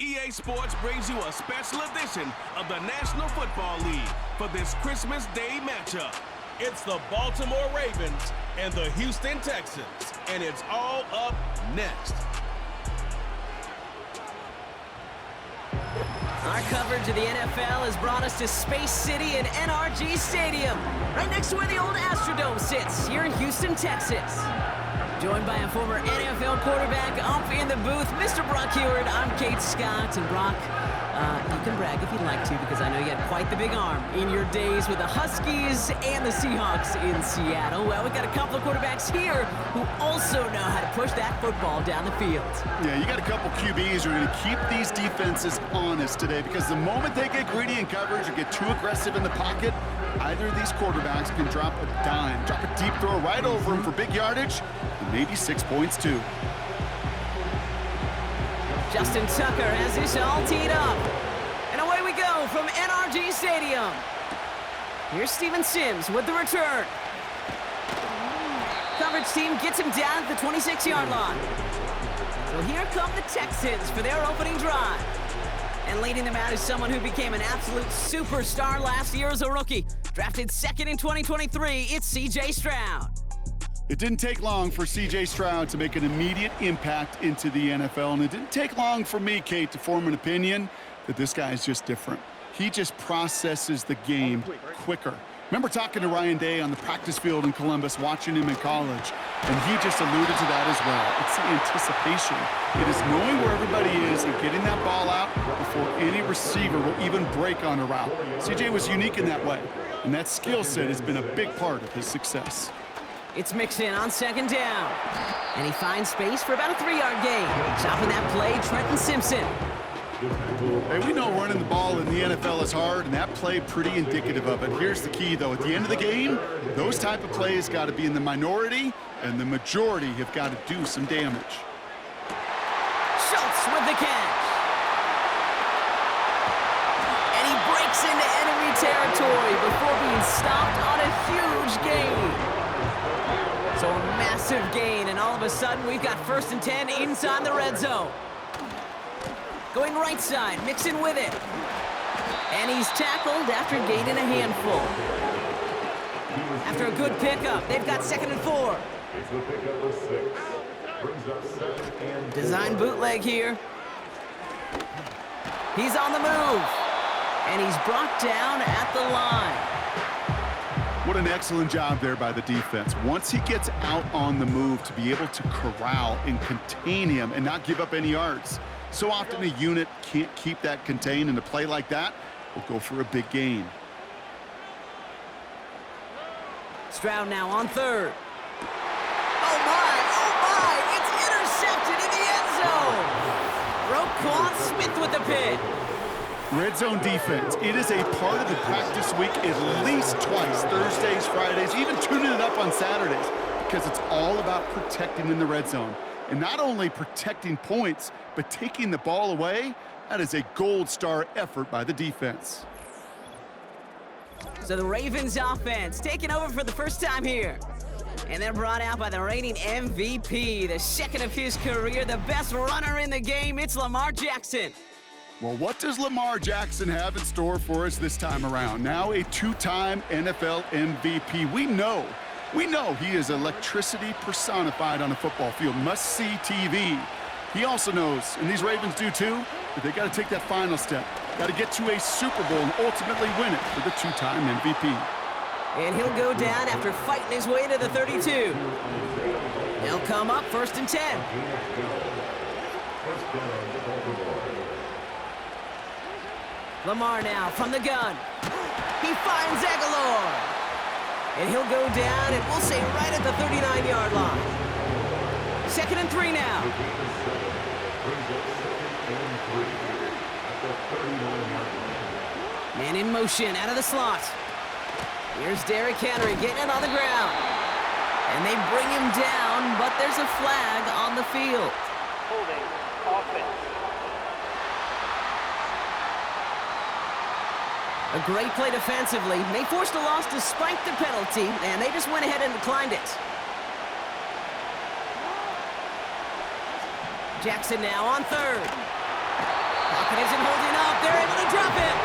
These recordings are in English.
EA Sports brings you a special edition of the National Football League for this Christmas Day matchup. It's the Baltimore Ravens and the Houston Texans, and it's all up next. Our coverage of the NFL has brought us to Space City and NRG Stadium, right next to where the old Astrodome sits, here in Houston, Texas. Joined by a former NFL quarterback up in the booth, Mr. Brock Heward. I'm Kate Scott, and Brock, you can brag if you'd like to, because I know you had quite the big arm in your days with the Huskies and the Seahawks in Seattle. Well, we've got a couple of quarterbacks here who also know how to push that football down the field. Yeah, you got a couple QBs who are going to keep these defenses honest today, because the moment they get greedy in coverage or get too aggressive in the pocket, either of these quarterbacks can drop a dime, drop a deep throw right over him for big yardage, and maybe 6 points too. Justin Tucker has this all teed up. And away we go from NRG Stadium. Here's Steven Sims with the return. Coverage team gets him down at the 26-yard line. So here come the Texans for their opening drive. And leading them out is someone who became an absolute superstar last year as a rookie. Drafted second in 2023, it's C.J. Stroud. It didn't take long for C.J. Stroud to make an immediate impact into the NFL, and it didn't take long for me, Kate, to form an opinion that this guy is just different. He just processes the game quicker. Remember talking to Ryan Day on the practice field in Columbus, watching him in college, and he just alluded to that as well. It's the anticipation. It is knowing where everybody is and getting that ball out before any receiver will even break on a route. C.J. was unique in that way, and that skill set has been a big part of his success. It's Mixon on second down. And he finds space for about a 3-yard gain. Stopping that play, Trenton Simpson. Hey, we know running the ball in the NFL is hard, and that play pretty indicative of it. Here's the key, though. At the end of the game, those type of plays got to be in the minority, and the majority have got to do some damage. Schultz with the catch. And he breaks into enemy territory before being stopped on a huge gain. So a massive gain, and all of a sudden, we've got 1st and 10 inside the red zone. Going right side, Mixon with it. And he's tackled after gaining a handful. After a good pickup, they've got 2nd and 4. Design bootleg here. He's on the move. And he's brought down at the line. What an excellent job there by the defense. Once he gets out on the move, to be able to corral and contain him and not give up any yards. So often a unit can't keep that contained, and a play like that will go for a big gain. Stroud now on 3rd. Oh my, it's intercepted in the end zone. Roquan Smith with the pick. Red zone defense, it is a part of the practice week at least twice, Thursdays, Fridays, even tuning it up on Saturdays, because it's all about protecting in the red zone. And not only protecting points, but taking the ball away. That is a gold star effort by the defense. So the Ravens offense taking over for the first time here. And they're brought out by the reigning MVP, the second of his career, the best runner in the game. It's Lamar Jackson. Well, what does Lamar Jackson have in store for us this time around? Now a 2-time NFL MVP. We know he is electricity personified on a football field. Must-see TV. He also knows, and these Ravens do too, that they got to take that final step. Got to get to a Super Bowl and ultimately win it for the 2-time MVP. And he'll go down after fighting his way to the 32. He'll come up 1st and 10. Lamar now from the gun. He finds Aguilar. And he'll go down, and we'll say right at the 39-yard line. 2nd and 3 now. Man in motion out of the slot. Here's Derrick Henry getting it on the ground. And they bring him down, but there's a flag on the field. Holding offense. A great play defensively. They forced a loss despite the penalty, and they just went ahead and declined it. Jackson now on 3rd. Pocket isn't holding up. They're able to drop it.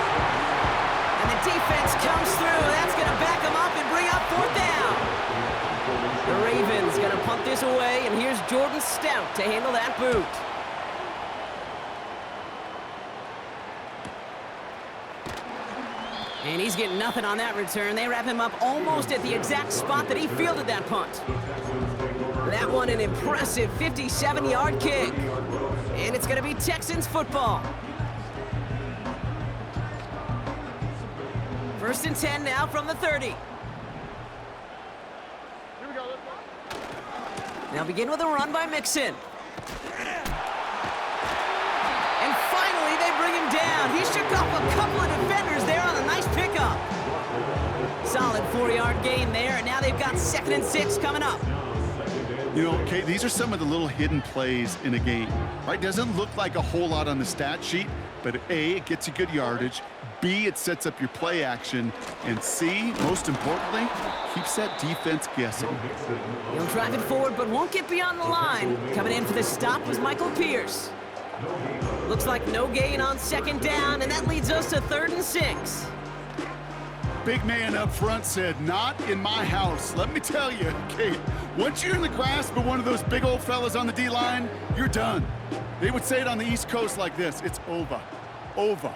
And the defense comes through. That's going to back them up and bring up 4th down. The Ravens going to punt this away, and here's Jordan Stout to handle that boot. And he's getting nothing on that return. They wrap him up almost at the exact spot that he fielded that punt. That one an impressive 57-yard kick. And it's going to be Texans football. 1st and 10 now from the 30. Now begin with a run by Mixon. And finally, they bring him down. He shook off a couple of defenders there on a nice pickup. Solid 4-yard gain there, and now they've got 2nd and 6 coming up. You know, Kate, these are some of the little hidden plays in a game, right? Doesn't look like a whole lot on the stat sheet, but A, it gets you good yardage. B, it sets up your play action. And C, most importantly, keeps that defense guessing. He'll drive it forward, but won't get beyond the line. Coming in for the stop was Michael Pierce. Looks like no gain on 2nd down, and that leads us to 3rd and 6. Big man up front said, not in my house. Let me tell you, Kate, once you're in the grasp of one of those big old fellas on the D-line, you're done. They would say it on the East Coast like this, it's over, over.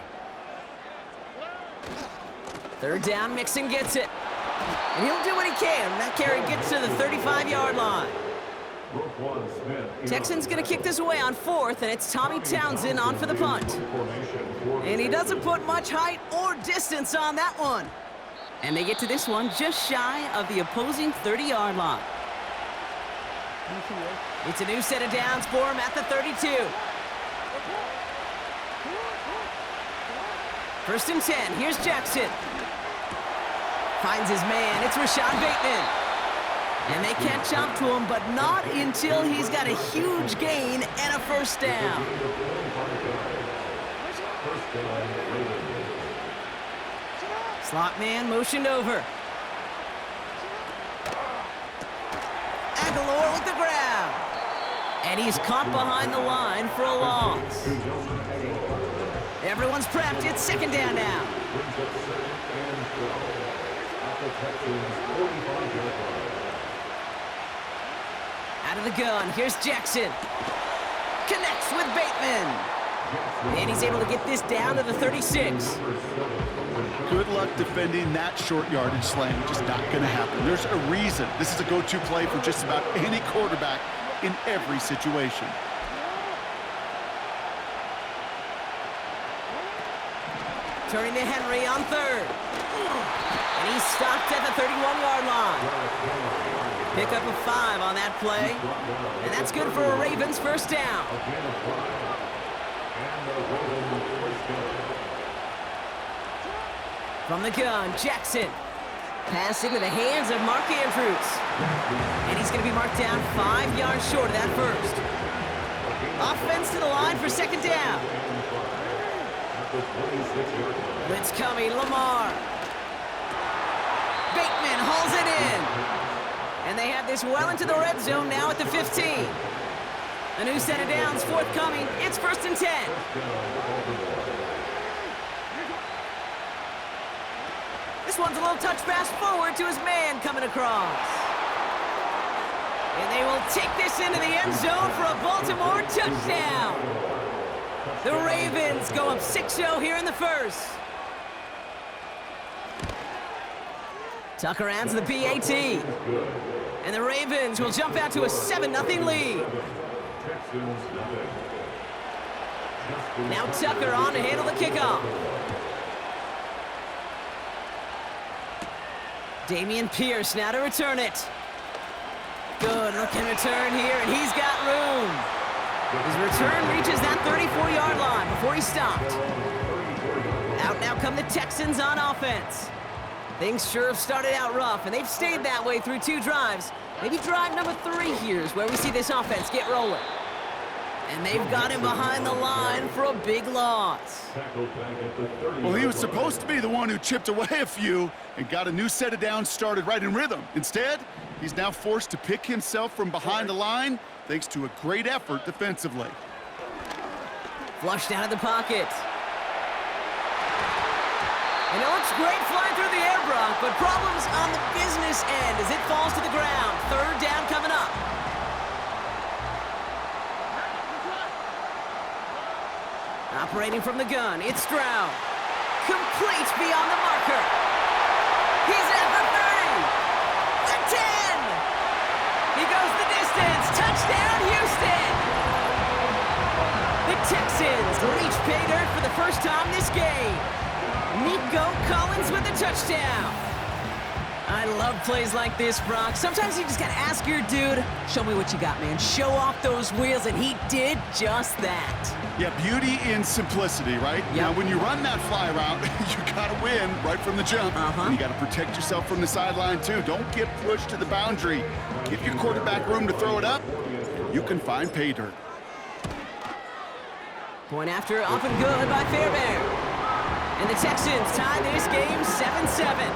3rd down, Mixon gets it. And he'll do what he can. That carry gets to the 35-yard line. Texans going to kick this away on 4th, and it's Tommy Townsend on for the punt. And he doesn't put much height or distance on that one. And they get to this one just shy of the opposing 30-yard line. It's a new set of downs for him at the 32. 1st and 10. Here's Jackson. Finds his man. It's Rashad Bateman. And they catch up to him, but not until he's got a huge gain and a 1st down. Slot man motioned over. Aguilar with the grab. And he's caught behind the line for a loss. Everyone's prepped. It's 2nd down now. Out of the gun, here's Jackson. Connects with Bateman. And he's able to get this down to the 36. Good luck defending that short yardage slant. Just not going to happen. There's a reason this is a go-to play for just about any quarterback in every situation. Turning to Henry on 3rd. And he's stopped at the 31-yard line. Pick up a 5 on that play. And that's good for a Ravens 1st down. From the gun, Jackson. Pass into the hands of Mark Andrews. And he's going to be marked down 5 yards short of that 1st. Offense to the line for 2nd down. Blitz coming, Lamar. Bateman hauls it in. And they have this well into the red zone now at the 15. A new set of downs forthcoming. It's 1st and 10. This one's a little touch pass forward to his man coming across. And they will take this into the end zone for a Baltimore touchdown. The Ravens go up 6-0 here in the 1st. Tucker adds the PAT. And the Ravens will jump out to a 7-0 lead. Now Tucker on to handle the kickoff. Dameon Pierce now to return it. Good looking return here, and he's got room. His return reaches that 34-yard line before he stopped. Out now come the Texans on offense. Things sure have started out rough, and they've stayed that way through 2 drives. Maybe drive number 3 here is where we see this offense get rolling. And they've got him behind the line for a big loss. Well, he was supposed to be the one who chipped away a few and got a new set of downs started right in rhythm. Instead, he's now forced to pick himself from behind the line thanks to a great effort defensively. Flushed out of the pocket. And it looks great flying through the air, Brock, but problems on the business end as it falls to the ground. Third down coming up. Operating from the gun, it's Stroud. Complete beyond the marker. He's at the 30. The 10. He goes the distance. Touchdown, Houston. The Texans reach pay dirt for the first time this game. Nico Collins with the touchdown. I love plays like this, Brock. Sometimes you just gotta ask your dude, show me what you got, man. Show off those wheels, and he did just that. Yeah, beauty in simplicity, right? Yep. Now, when you run that fly route, you gotta win right from the jump. And you gotta protect yourself from the sideline, too. Don't get pushed to the boundary. Give your quarterback room to throw it up. You can find pay dirt. Point after, up and good by Fairbairn. And the Texans tie this game 7-7.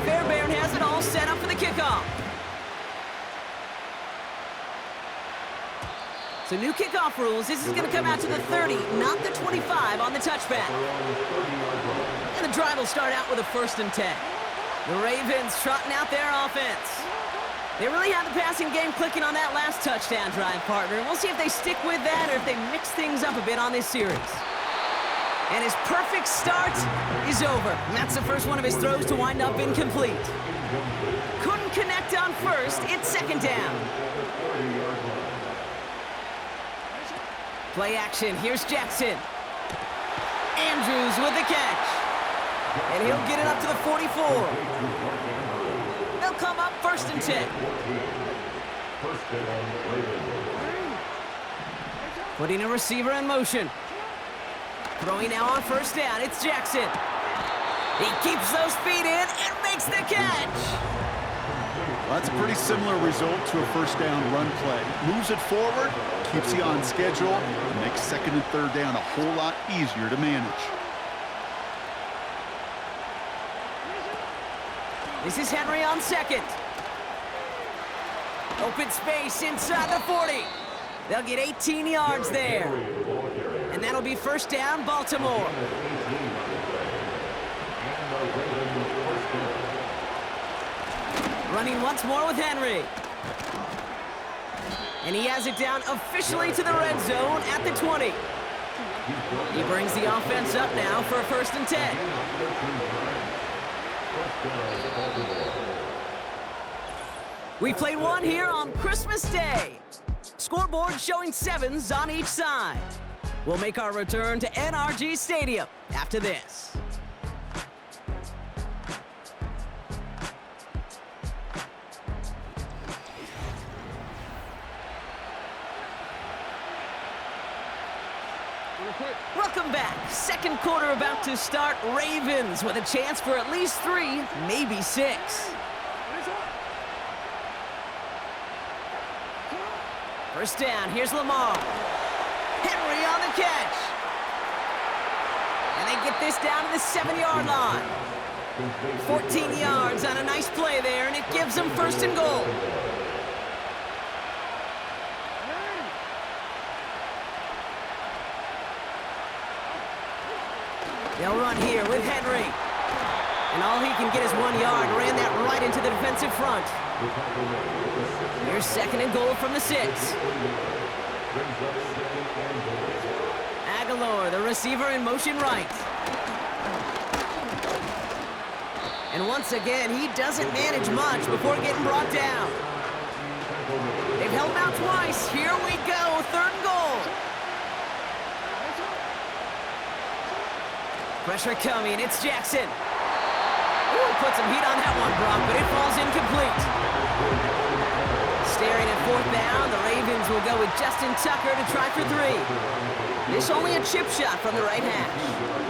Fairbairn has it all set up for the kickoff. So new kickoff rules. This is going to come out to the 30, not the 25 on the touchback. And the drive will start out with a 1st and 10. The Ravens trotting out their offense. They really have the passing game clicking on that last touchdown drive, partner. And we'll see if they stick with that or if they mix things up a bit on this series. And his perfect start is over. And that's the first one of his throws to wind up incomplete. Couldn't connect on first. It's 2nd down. Play action. Here's Jackson. Andrews with the catch. And he'll get it up to the 44. They'll come up 1st and 10. Putting a receiver in motion. Throwing now on 1st down. It's Jackson. He keeps those feet in and makes the catch. Well, that's a pretty similar result to a 1st down run play. Moves it forward, keeps you on schedule, and makes 2nd and 3rd down a whole lot easier to manage. This is Henry on 2nd. Open space inside the 40. They'll get 18 yards there. And that'll be 1st down, Baltimore. Running once more with Henry. And he has it down officially to the red zone at the 20. He brings the offense up now for a 1st and 10. We played one here on Christmas Day. Scoreboard showing 7s on each side. We'll make our return to NRG Stadium after this. Welcome back. 2nd quarter about to start. Ravens with a chance for at least 3, maybe 6. First down, here's Lamar. Henry on the catch. And they get this down to the 7-yard line. 14 yards on a nice play there, and it gives them 1st and goal. They'll run here with Henry. And all he can get is 1 yard. Ran that right into the defensive front. Here's 2nd and goal from the 6. Aguilar, the receiver in motion right. And once again, he doesn't manage much before getting brought down. They've held him out twice. Here we go, 3rd and goal. Pressure coming, it's Jackson. Ooh, put some heat on that one, Brock, but it falls incomplete. Staring at 4th down, the Ravens will go with Justin Tucker to try for 3. This only a chip shot from the right hash.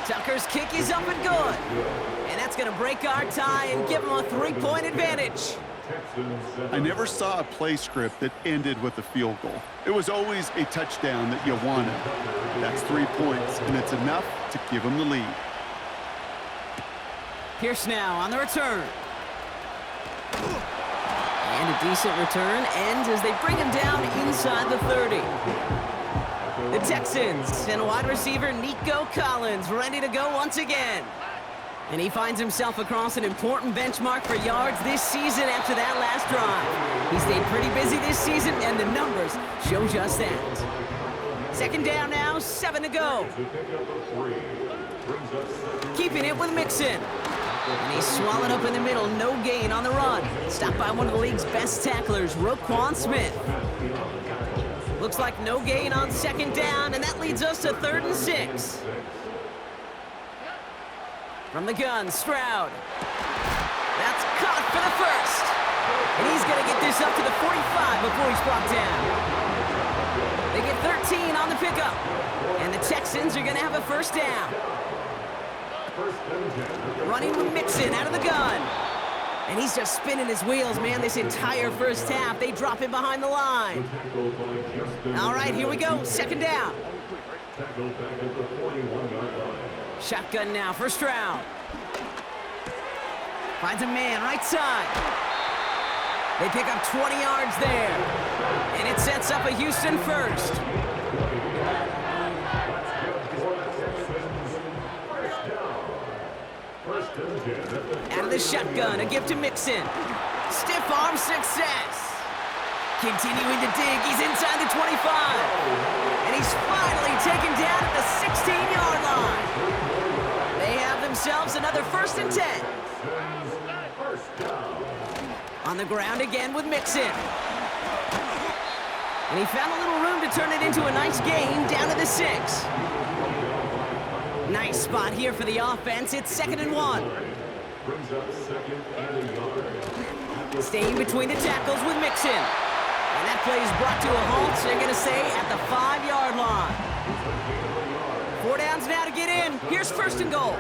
Tucker's kick is up and good. And that's going to break our tie and give him a 3-point advantage. I never saw a play script that ended with a field goal. It was always a touchdown that you wanted. That's 3 points, and it's enough to give them the lead. Pierce now on the return. And A decent return ends as they bring him down inside the 30. The Texans and wide receiver Nico Collins ready to go once again. And he finds himself across an important benchmark for yards this season after that last drive. He stayed pretty busy this season, and the numbers show just that. Second down now, 7 to go. Keeping it with Mixon. And he's swallowed up in the middle, no gain on the run. Stopped by one of the league's best tacklers, Roquan Smith. Looks like no gain on second down, and that leads us to 3rd and 6. From the gun, Stroud. That's caught for the first. And he's going to get this up to the 45 before he's brought down. They get 13 on the pickup. And the Texans are going to have a first down. Running with Mixon out of the gun. And he's just spinning his wheels, man, this entire first half. They drop him behind the line. All right, here we go. Second down. Shotgun now for Stroud. Finds a man right side. They pick up 20 yards there. And it sets up a Houston first. Out of the shotgun, a gift to Mixon. Stiff arm success. Continuing to dig, he's inside the 25. And he's finally taken down at the 16-yard line. They have themselves another 1st and 10. On the ground again with Mixon. And he found a little room to turn it into a nice gain down to the 6. Nice spot here for the offense. It's 2nd and 1. Staying between the tackles with Mixon. And that play is brought to a halt, so they're going to say at the 5-yard line. 4 downs now to get in. Here's 1st and goal.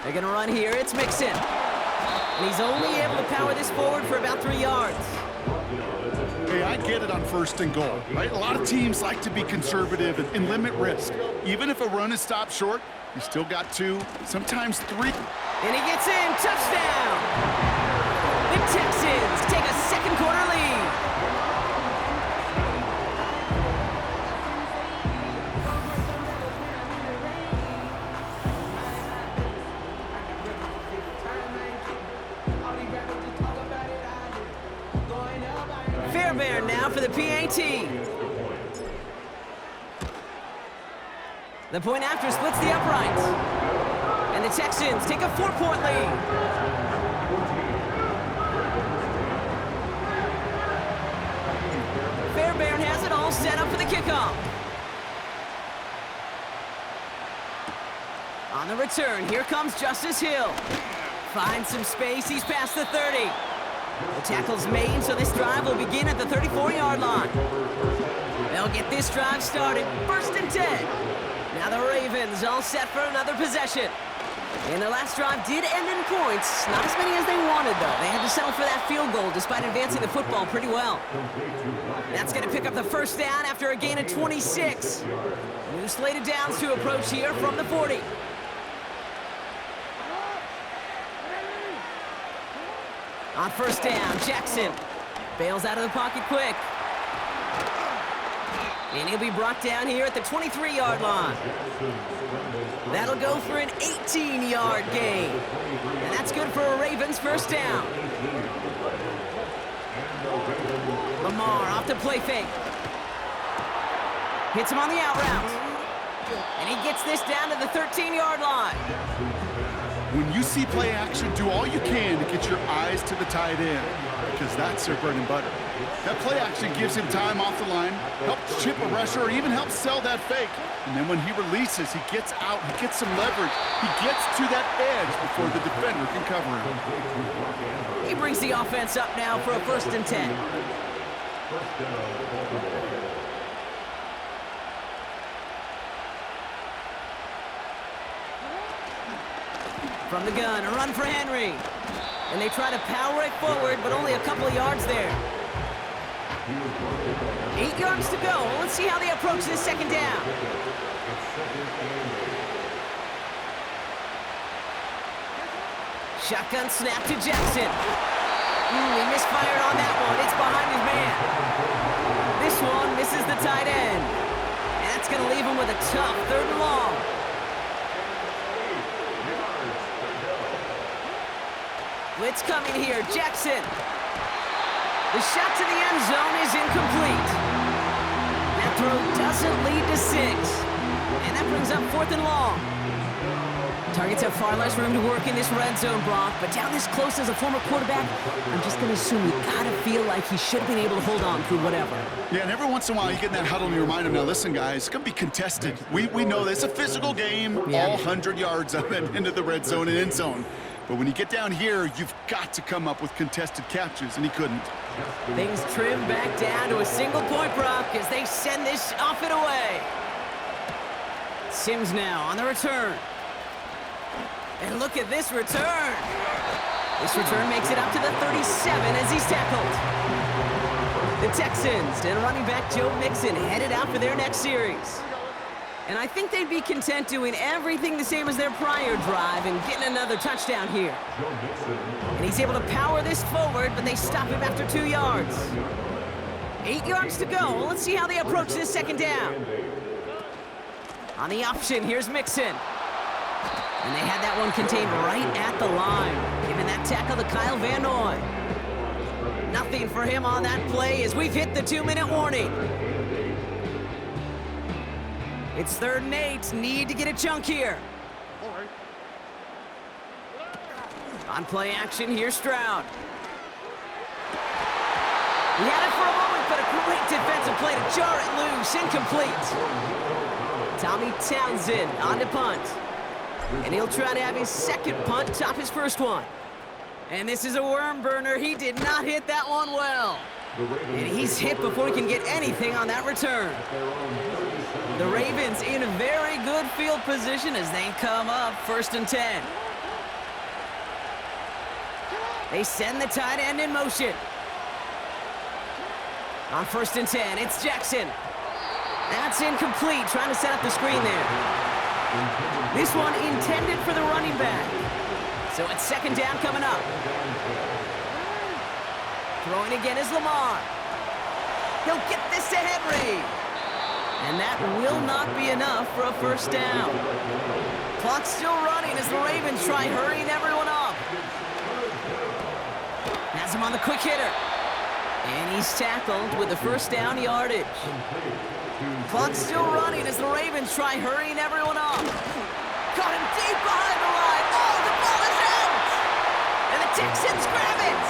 They're going to run here. It's Mixon. And he's only able to power this forward for about 3 yards. Hey, I get it on 1st and goal, right? A lot of teams like to be conservative and limit risk. Even if a run is stopped short, you still got 2, sometimes 3. And he gets in. Touchdown. The Texans take a second quarter lead. Fairbairn now for the PAT. The point after splits the uprights. And the Texans take a 4-point lead. Fairbairn has it all set up for the kickoff. On the return, here comes Justice Hill. Finds some space, he's past the 30. The tackle's made, so this drive will begin at the 34-yard line. They'll get this drive started, 1st and 10. Now the Ravens all set for another possession. And their last drive did end in points. Not as many as they wanted, though. They had to settle for that field goal despite advancing the football pretty well. That's going to pick up the 1st down after a gain of 26. New slated downs to approach here from the 40. On 1st down, Jackson bails out of the pocket quick. And he'll be brought down here at the 23-yard line. That'll go for an 18-yard gain. And that's good for a Ravens 1st down. Lamar off the play fake. Hits him on the out route. And he gets this down to the 13-yard line. When you see play action, do all you can to get your eyes to the tight end, because that's their bread and butter. That play action gives him time off the line, helps chip a rusher, or even helps sell that fake. And then when he releases, he gets out, he gets some leverage. He gets to that edge before the defender can cover him. He brings the offense up now for a 1st and 10. From the gun, a run for Henry. And they try to power it forward, but only a couple of yards there. 8 yards to go. Let's see how they approach this 2nd down. Shotgun snap to Jackson. He misfired on that one. It's behind his man. This one misses the tight end. And that's going to leave him with a tough 3rd and long. Blitz coming here. Jackson. The shot to the end zone is incomplete. That throw doesn't lead to 6. And that brings up 4th and long. Targets have far less room to work in this red zone, Brock, but down this close as a former quarterback, I'm just going to assume you got to feel like he should have been able to hold on through whatever. Yeah, and every once in a while you get in that huddle and you remind him, now listen, guys, it's going to be contested. We know this. It's a physical game, all 100 yards of it into the red zone and end zone. But when you get down here, you've got to come up with contested catches, and he couldn't. Things trim back down to a single-point, Brock, as they send this off and away. Sims now on the return. And look at this return. This return makes it up to the 37 as he's tackled. The Texans and running back Joe Mixon headed out for their next series. And I think they'd be content doing everything the same as their prior drive and getting another touchdown here. And he's able to power this forward, but they stop him after 2 yards. 8 yards to go. Let's see how they approach this 2nd down. On the option, here's Mixon. And they had that one contained right at the line, giving that tackle to Kyle Van Noy. Nothing for him on that play as we've hit the 2-minute warning. It's 3rd and 8. Need to get a chunk here. On play action, here's Stroud. He had it for a moment, but a great defensive play to jar it loose. Incomplete. Tommy Townsend on to punt. And he'll try to have his 2nd punt top his 1st one. And this is a worm burner. He did not hit that one well. And he's hit before he can get anything on that return. The Ravens in a very good field position as they come up 1st and 10. They send the tight end in motion. On 1st and 10, it's Jackson. That's incomplete, trying to set up the screen there. This one intended for the running back. So it's 2nd down coming up. Throwing again is Lamar. He'll get this to Henry. And that will not be enough for a 1st down. Clock's still running as the Ravens try hurrying everyone up. Has him on the quick hitter. And he's tackled with the 1st down yardage. Clock's still running as the Ravens try hurrying everyone up. Caught him deep behind the line. Oh, the ball is out! And the Texans grab it!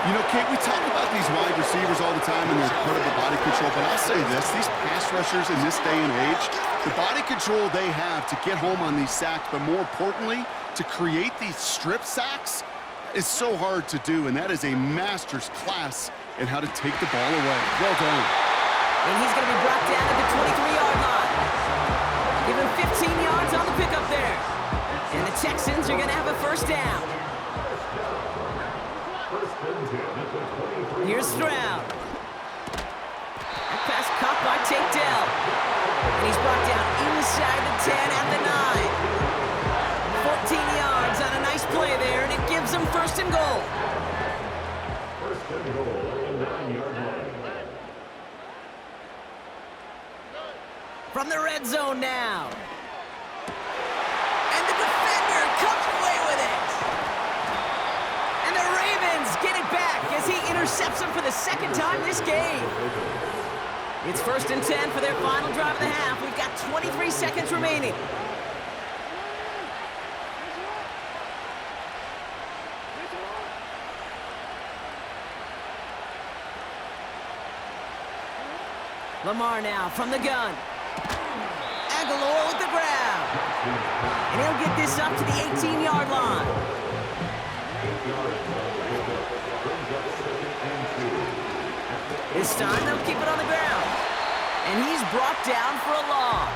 You know, Kate, we talk about these wide receivers all the time and their incredible body control, but I'll say this, these pass rushers in this day and age, the body control they have to get home on these sacks, but more importantly, to create these strip sacks is so hard to do, and that is a master's class in how to take the ball away. Well done. And he's going to be brought down at the 23-yard line. Give him 15 yards on the pickup there. And the Texans are going to have a 1st down. Here's Stroud. That pass caught by Tate Dell. And he's brought down inside the 10 at the 9. 14 yards on a nice play there, and it gives them 1st and goal. From the red zone now. And the defender comes away with it. And the Ravens get it back as he intercepts him for the 2nd time this game. It's 1st and 10 for their final drive of the half. We've got 23 seconds remaining. Lamar now from the gun. Aguilar with the grab. And he'll get this up to the 18-yard line. This time they'll keep it on the ground. And he's brought down for a loss.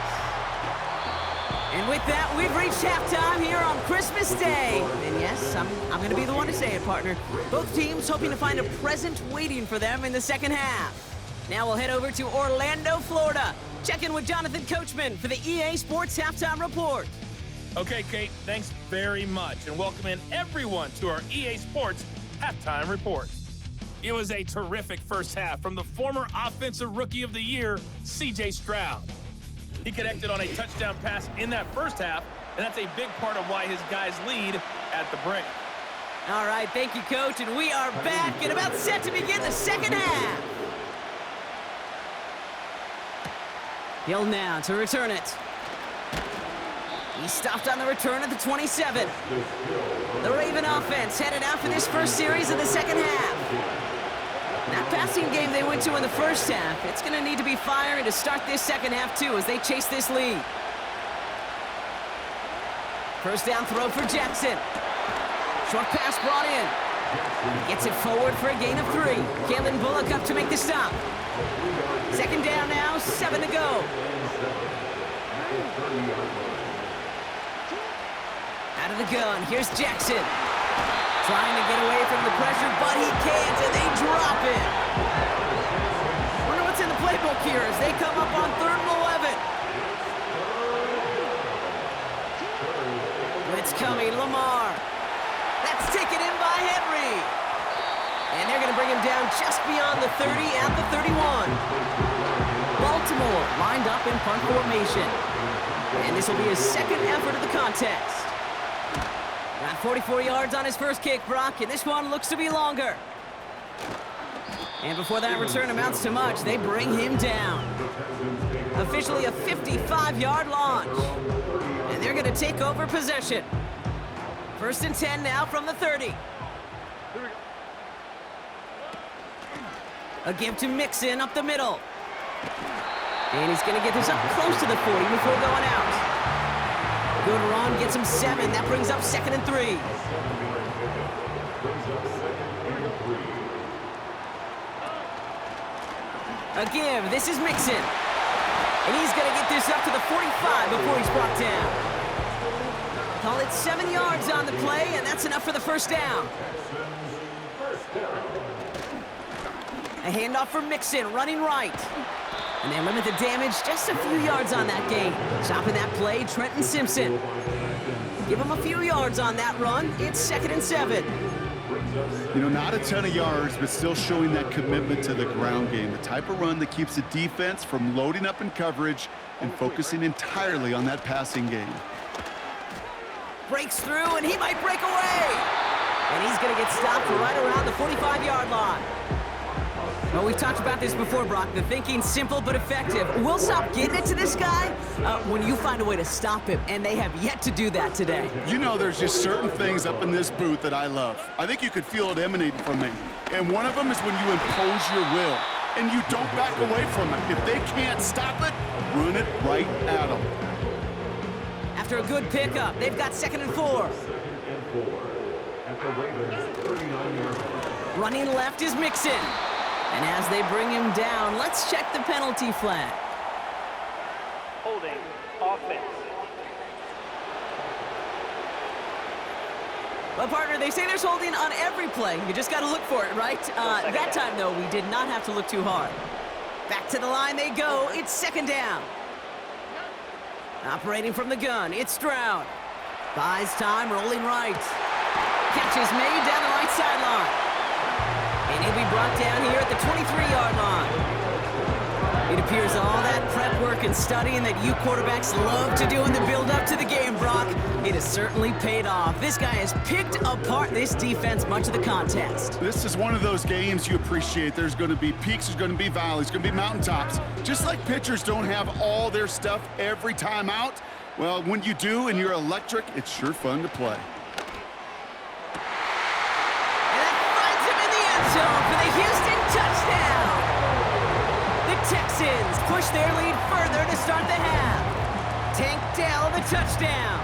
And with that, we've reached halftime here on Christmas Day. And yes, I'm going to be the one to say it, partner. Both teams hoping to find a present waiting for them in the 2nd half. Now we'll head over to Orlando, Florida. Check in with Jonathan Coachman for the EA Sports Halftime Report. Okay, Kate, thanks very much, and welcome in everyone to our EA Sports Halftime Report. It was a terrific first half from the former Offensive Rookie of the Year, C.J. Stroud. He connected on a touchdown pass in that first half, and that's a big part of why his guys lead at the break. All right, thank you, Coach, and we are back and about set to begin the second half. Hill now to return it. He stopped on the return at the 27. The Raven offense headed out for this first series of the second half. That passing game they went to in the first half, it's going to need to be firing to start this second half, too, as they chase this lead. First down throw for Jackson. Short pass brought in. He gets it forward for a gain of 3. Kalen Bullock up to make the stop. Second down now, 7 to go. Out of the gun, here's Jackson. Trying to get away from the pressure, but he can't, and they drop it. Wonder what's in the playbook here as they come up on 3rd and 11. Blitz coming, Lamar. That's taken in by Henry. And they're going to bring him down just beyond the 30 at the 31. Baltimore lined up in punt formation. And this will be his second effort of the contest. Got 44 yards on his first kick, Brock, and this one looks to be longer. And before that return amounts to much, they bring him down. Officially a 55-yard launch. And they're going to take over possession. 1st and 10 now from the 30. A give to Mixon up the middle. And he's going to get this up close to the 40 before going out. Good run, gets him 7. That brings up 2nd and 3. A give, this is Mixon. And he's going to get this up to the 45 before he's brought down. Call it 7 yards on the play, and that's enough for the first down. A handoff for Mixon, running right. And they limit the damage just a few yards on that gain. Chopping that play, Trenton Simpson. Give him a few yards on that run. It's 2nd and 7. You know, not a ton of yards, but still showing that commitment to the ground game. The type of run that keeps the defense from loading up in coverage and focusing entirely on that passing game. Breaks through, and he might break away. And he's going to get stopped right around the 45-yard line. Well, we've talked about this before, Brock. The thinking's simple but effective. We'll stop getting it to this guy when you find a way to stop him, and they have yet to do that today. You know, there's just certain things up in this booth that I love. I think you could feel it emanating from me. And one of them is when you impose your will, and you don't back away from it. If they can't stop it, run it right at them. After a good pickup, they've got 2nd and 4. Running left is Mixon. And as they bring him down, let's check the penalty flag. Holding offense. Well, partner, they say there's holding on every play. You just got to look for it, right? That time, though, we did not have to look too hard. Back to the line they go. It's 2nd down. Operating from the gun, it's Stroud. Buys time, rolling right. Catch is made down the right sideline. And he'll be brought down here at the 23-yard line. It appears all that prep work and studying that you quarterbacks love to do in the build-up to the game, Brock, it has certainly paid off. This guy has picked apart this defense much of the contest. This is one of those games you appreciate. There's going to be peaks, there's going to be valleys, there's going to be mountaintops. Just like pitchers don't have all their stuff every time out, well, when you do and you're electric, it's sure fun to play. For the Houston touchdown. The Texans push their lead further to start the half. Tank Dell, the touchdown.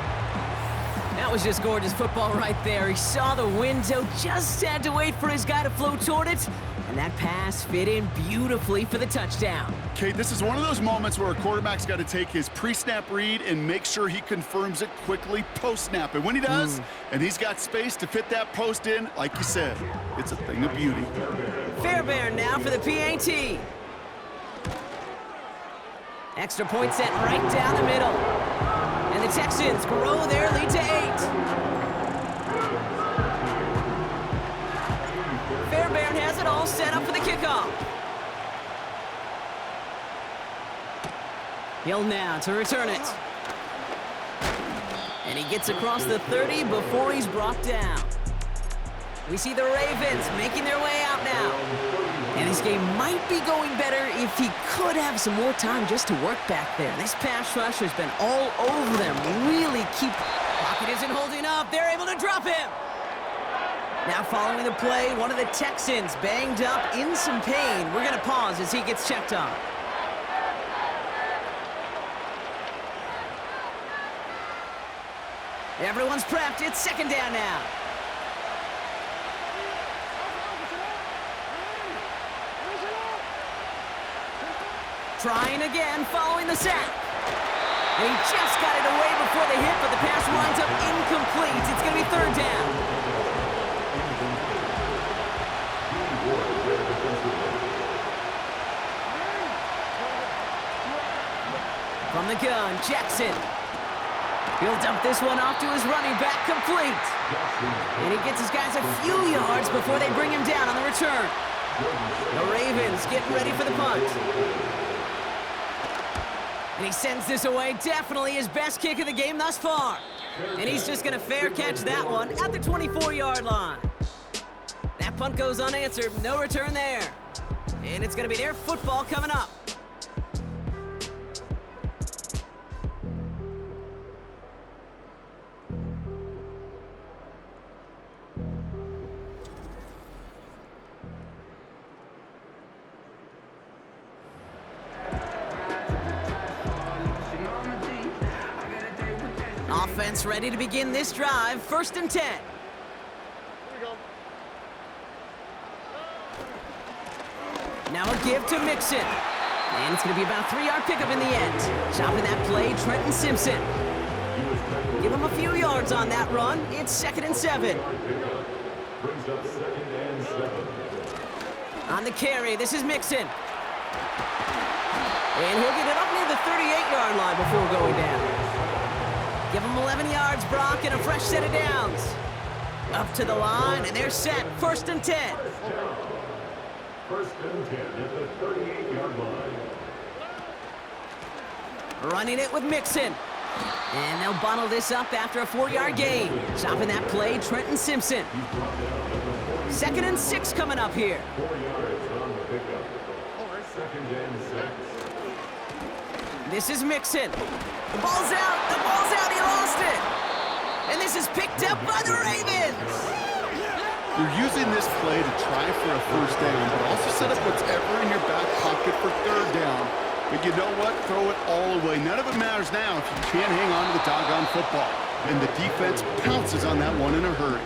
That was just gorgeous football right there. He saw the window, just had to wait for his guy to float toward it, and that pass fit in beautifully for the touchdown. Kate, this is one of those moments where a quarterback's got to take his pre-snap read and make sure he confirms it quickly post-snap. And when he does, and he's got space to fit that post in, like you said, it's a thing of beauty. Fairbairn now for the PAT. Extra point set right down the middle. And the The Texans grow their lead to 8. Fairbairn has it all set up for the kickoff. Hill now to return it. And he gets across the 30 before he's brought down. We see the Ravens making their way out now. And his game might be going better if he could have some more time just to work back there. This pass rush has been all over them. Really keep... Pocket isn't holding up. They're able to drop him. Now following the play, one of the Texans banged up in some pain. We're going to pause as he gets checked on. Everyone's prepped. It's second down now. Trying again, following the sack. And he just got it away before the hit, but the pass winds up incomplete. It's going to be third down. From the gun, Jackson. He'll dump this one off to his running back, complete. And he gets his guys a few yards before they bring him down on the return. The Ravens getting ready for the punt. And he sends this away, definitely his best kick of the game thus far. And he's just gonna fair catch that one at the 24-yard line. That punt goes unanswered, no return there. And it's gonna be their football coming up. Offense ready to begin this drive. First and 10. Now a give to Mixon. And it's going to be about a 3-yard pickup in the end. Chopping that play, Trenton Simpson. Give him a few yards on that run. It's second and 7. On the carry, this is Mixon. And he'll get it up near the 38-yard line before going down. Give him 11 yards, Brock, and a fresh set of downs. Up to the line, and they're set. First and 10. First and 10 at the 38-yard line. Running it with Mixon. And they'll bundle this up after a 4-yard gain. Chopping that play, Trenton Simpson. Second and 6 coming up here. 4 yards on the pickup. Second and 6. This is Mixon. The ball's out. The ball's out. He lost it. And this is picked up by the Ravens. You're using this play to try for a first down, but also set up whatever in your back pocket for third down. But you know what? Throw it all away. None of it matters now if you can't hang on to the doggone football. And the defense pounces on that one in a hurry.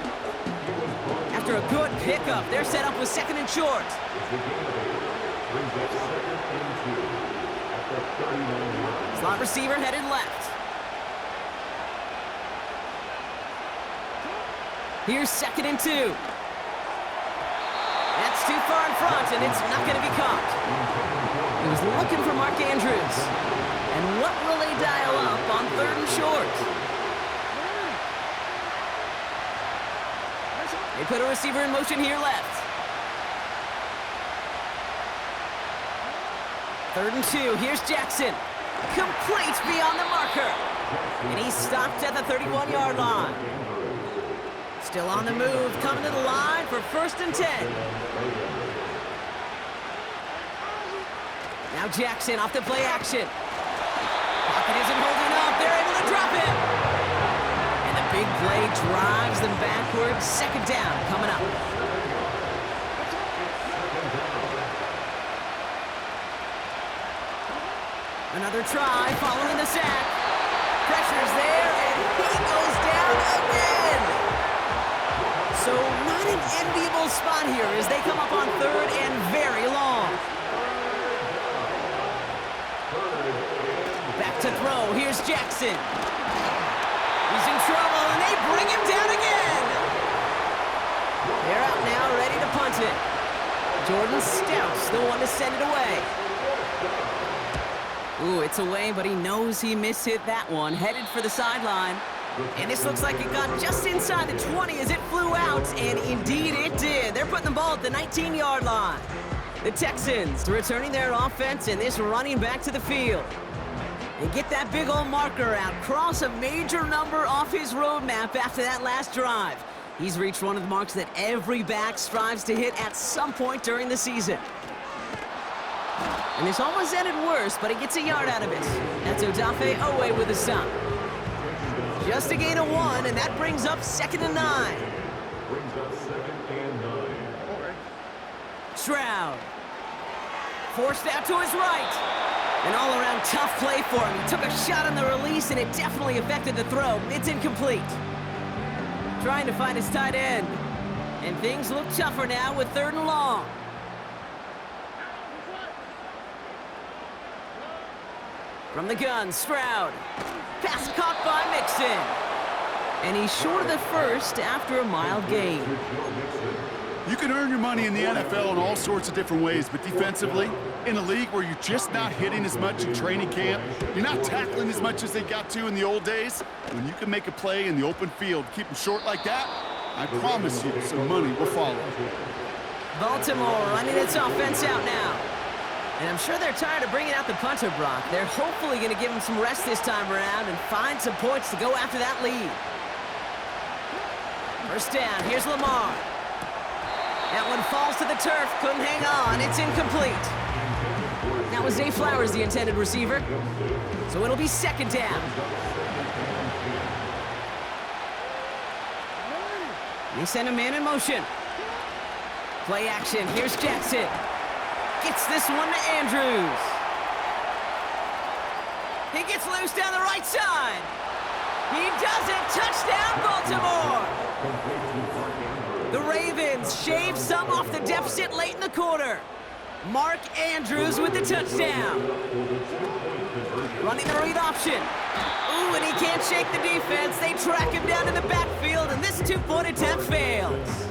After a good pickup, they're set up with second and short. Slot receiver headed left. Here's second and 2. That's too far in front, and it's not going to be caught. He was looking for Mark Andrews. And what will they dial up on third and short? They put a receiver in motion here left. Third and 2, here's Jackson. Complete beyond the marker. And he's stopped at the 31-yard line. Still on the move, coming to the line for first and 10. Now Jackson off the play action. Pocket isn't holding up, they're able to drop him. And the big play drives them backwards. Second down coming up. Another try following the sack. Pressure's there, and he goes down again. So not an enviable spot here as they come up on third and very long. Back to throw. Here's Jackson. He's in trouble, and they bring him down again. They're out now, ready to punt it. Jordan Stout's the one to send it away. Ooh, it's away, but he knows he mishit that one. Headed for the sideline. And this looks like it got just inside the 20 as it flew out, and indeed it did. They're putting the ball at the 19-yard line. The Texans returning their offense and this running back to the field. And get that big old marker out. Cross a major number off his roadmap after that last drive. He's reached one of the marks that every back strives to hit at some point during the season. And this almost ended worse, but he gets a yard out of it. That's Odafe Owe with a stop. Just a gain of 1, and that brings up 2nd and 9. Brings up 2nd and 9. Stroud. Forced out to his right. An all-around tough play for him. He took a shot on the release, and it definitely affected the throw. It's incomplete. Trying to find his tight end. And things look tougher now with 3rd and long. From the gun, Stroud. Pass caught by Mixon. And he's short of the first after a mild gain. You can earn your money in the NFL in all sorts of different ways, but defensively, in a league where you're just not hitting as much in training camp, you're not tackling as much as they got to in the old days, when you can make a play in the open field, keep them short like that, I promise you some money will follow. Baltimore running its offense out now. And I'm sure they're tired of bringing out the punter, Brock. They're hopefully going to give him some rest this time around and find some points to go after that lead. First down, here's Lamar. That one falls to the turf, couldn't hang on, it's incomplete. That was Zay Flowers, the intended receiver. So it'll be 2nd down. They send a man in motion. Play action, here's Jackson. Gets this one to Andrews. He gets loose down the right side. He does it. Touchdown, Baltimore. The Ravens shave some off the deficit late in the quarter. Mark Andrews with the touchdown. Running the read option. Ooh, and he can't shake the defense. They track him down in the backfield, and this 2-point attempt fails.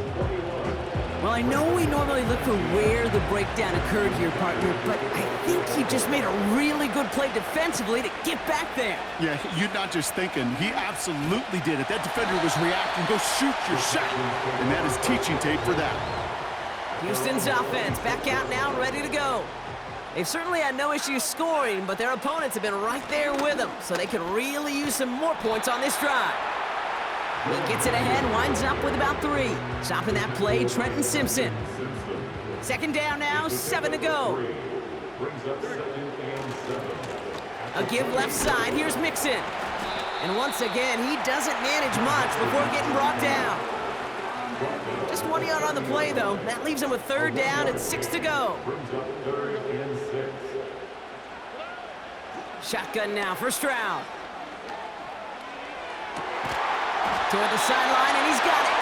Well, I know we normally look for where the breakdown occurred here, partner, but I think he just made a really good play defensively to get back there. Yeah, you're not just thinking. He absolutely did it. That defender was reacting. Go shoot your shot. And that is teaching tape for that. Houston's offense back out now, ready to go. They've certainly had no issues scoring, but their opponents have been right there with them, so they could really use some more points on this drive. He gets it ahead, winds up with about 3. Stopping that play, Trenton Simpson. 2nd down now, 7 to go. A give left side, here's Mixon. And once again, he doesn't manage much before getting brought down. Just 1 yard on the play, though. That leaves him with 3rd down and 6 to go. Shotgun now for Stroud. Toward the sideline, and he's got it.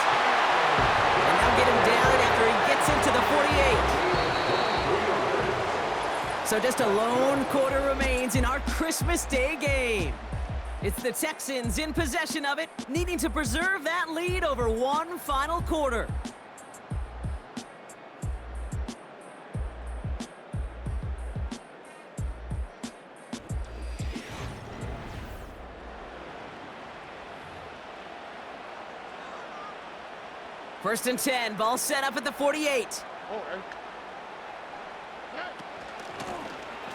And they'll get him down after he gets into the 48. So just a lone quarter remains in our Christmas Day game. It's the Texans in possession of it, needing to preserve that lead over one final quarter. First and 10, ball set up at the 48.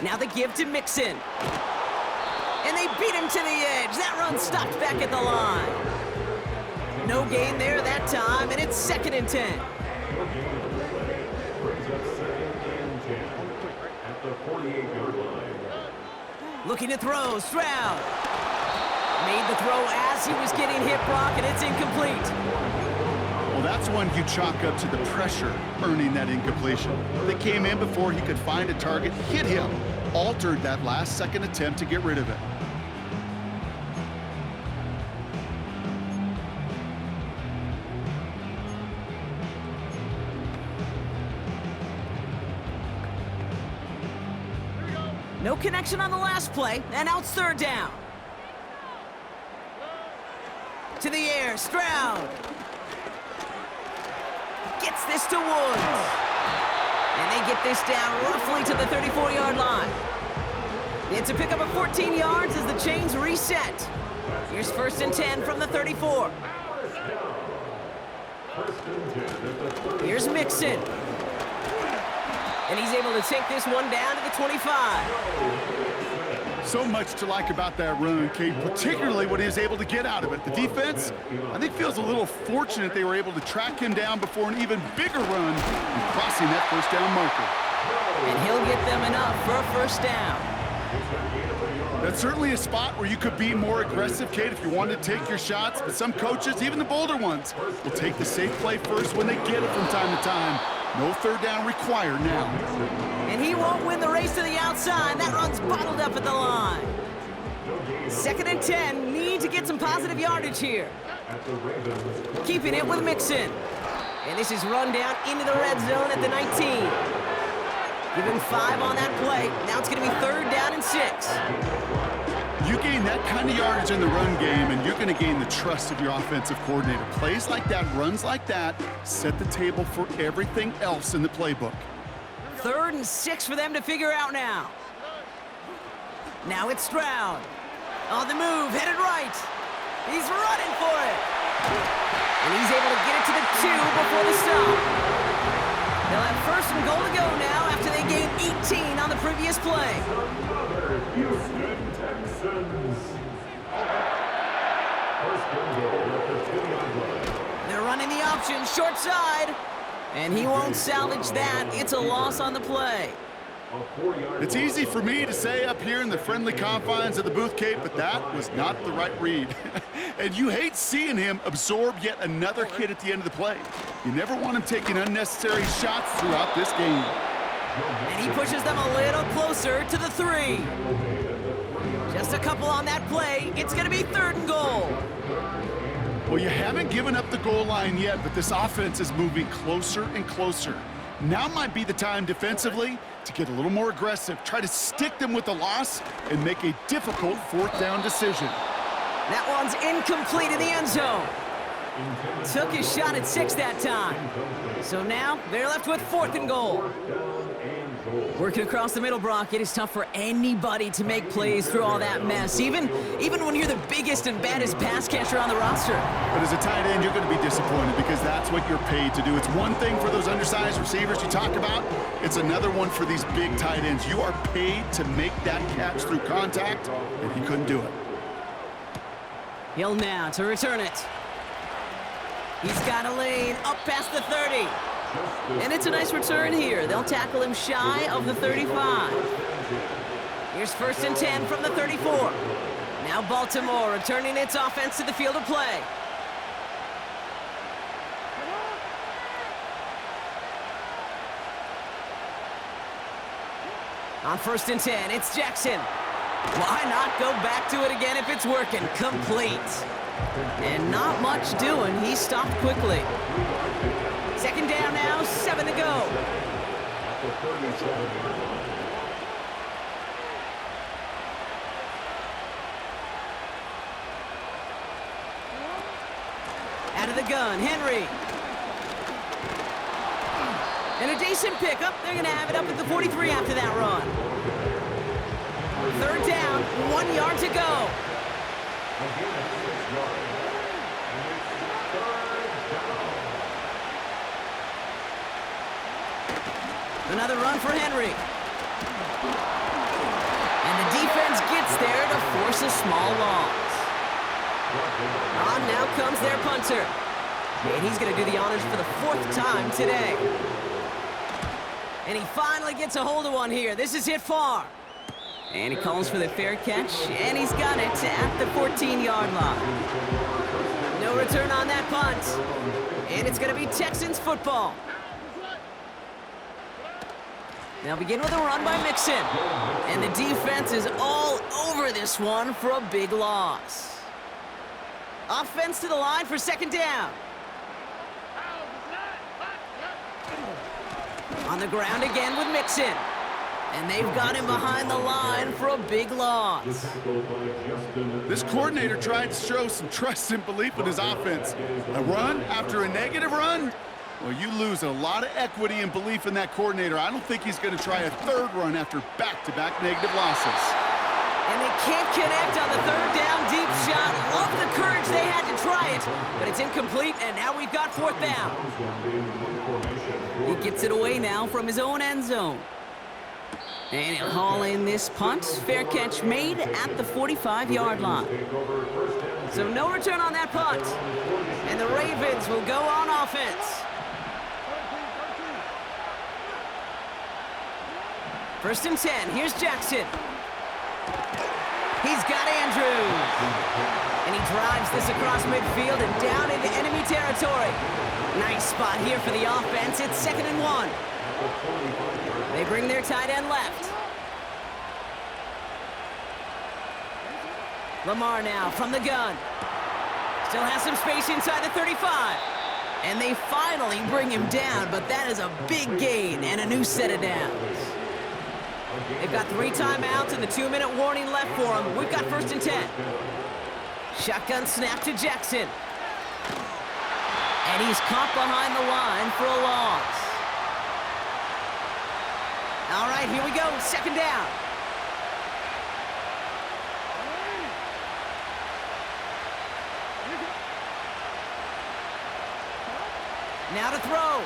Now the give to Mixon. And they beat him to the edge. That run stopped back at the line. No gain there that time, and it's 2nd and 10. Looking to throw, Stroud. Made the throw as he was getting hit, Brock, and it's incomplete. Well, that's one you chalk up to the pressure earning that incompletion. They came in before he could find a target, hit him, altered that last-second attempt to get rid of it. No connection on the last play, and now it's 3rd down. To the air, Stroud. Gets this to Woods. And they get this down roughly to the 34-yard line. It's a pickup of 14 yards as the chains reset. Here's 1st and 10 from the 34. Here's Mixon. And he's able to take this one down to the 25. So much to like about that run, Kate, particularly what he was able to get out of it. The defense, I think, feels a little fortunate they were able to track him down before an even bigger run and crossing that 1st down marker. And he'll get them enough for a 1st down. That's certainly a spot where you could be more aggressive, Kate, if you wanted to take your shots. But some coaches, even the bolder ones, will take the safe play first when they get it from time to time. No 3rd down required now. And he won't win the race to the outside. That run's bottled up at the line. 2nd and 10. Need to get some positive yardage here. Keeping it with Mixon. And this is run down into the red zone at the 19. Give him 5 on that play. Now it's going to be 3rd down and 6. You gain that kind of yardage in the run game, and you're going to gain the trust of your offensive coordinator. Plays like that, runs like that, set the table for everything else in the playbook. 3rd and 6 for them to figure out now. Now it's Stroud. On the move, headed right. He's running for it. And he's able to get it to the 2 before the stop. They'll have 1st and goal to go now after they gained 18 on the previous play. Houston Texans. First and goal at the 2-yard line. They're running the option, short side. And he won't salvage that. It's a loss on the play. It's easy for me to say up here in the friendly confines of the booth, Kate, but that was not the right read. And you hate seeing him absorb yet another hit at the end of the play. You never want him taking unnecessary shots throughout this game. And he pushes them a little closer to the 3. Just a couple on that play. It's going to be 3rd and goal. Well, you haven't given up the goal line yet, but this offense is moving closer and closer. Now might be the time defensively to get a little more aggressive, try to stick them with the loss, and make a difficult 4th down decision. That one's incomplete in the end zone. Took his shot at 6 that time. So now they're left with 4th and goal. Working across the middle, Brock, it is tough for anybody to make plays through all that mess, even when you're the biggest and baddest pass catcher on the roster. But as a tight end, you're going to be disappointed because that's what you're paid to do. It's one thing for those undersized receivers you talk about. It's another one for these big tight ends. You are paid to make that catch through contact, and he couldn't do it. He'll now to return it. He's got a lane up past the 30. And it's a nice return here. They'll tackle him shy of the 35. Here's 1st and 10 from the 34. Now Baltimore returning its offense to the field of play. On 1st and 10, it's Jackson. Why not go back to it again if it's working? Complete. And not much doing. He stopped quickly. 2nd down now, 7 to go. Out of the gun, Henry. And a decent pickup. They're going to have it up at the 43 after that run. 3rd down, 1 yard to go. Another run for Henry. And the defense gets there to force a small loss. On now comes their punter. And he's going to do the honors for the 4th time today. And he finally gets a hold of one here. This is hit far. And he calls for the fair catch, and he's got it at the 14-yard line. No return on that punt. And it's going to be Texans football. They'll begin with a run by Mixon. And the defense is all over this one for a big loss. Offense to the line for 2nd down. On the ground again with Mixon. And they've got him behind the line for a big loss. This coordinator tried to show some trust and belief in his offense. A run after a negative run? Well, you lose a lot of equity and belief in that coordinator. I don't think he's going to try a 3rd run after back-to-back negative losses. And they can't connect on the third down deep shot. Love the courage they had to try it, but it's incomplete, and now we've got fourth down. He gets it away now from his own end zone. And he'll haul in this punt. Fair catch made at the 45-yard line. So no return on that punt. And the Ravens will go on offense. First and 10. Here's Jackson. He's got Andrews. And he drives this across midfield and down into enemy territory. Nice spot here for the offense. It's 2nd and 1. They bring their tight end left. Lamar now from the gun. Still has some space inside the 35. And they finally bring him down, but that is a big gain and a new set of downs. They've got 3 timeouts and the 2-minute warning left for them. We've got 1st and 10. Shotgun snap to Jackson. And he's caught behind the line for a loss. All right, here we go. 2nd down. Now to throw.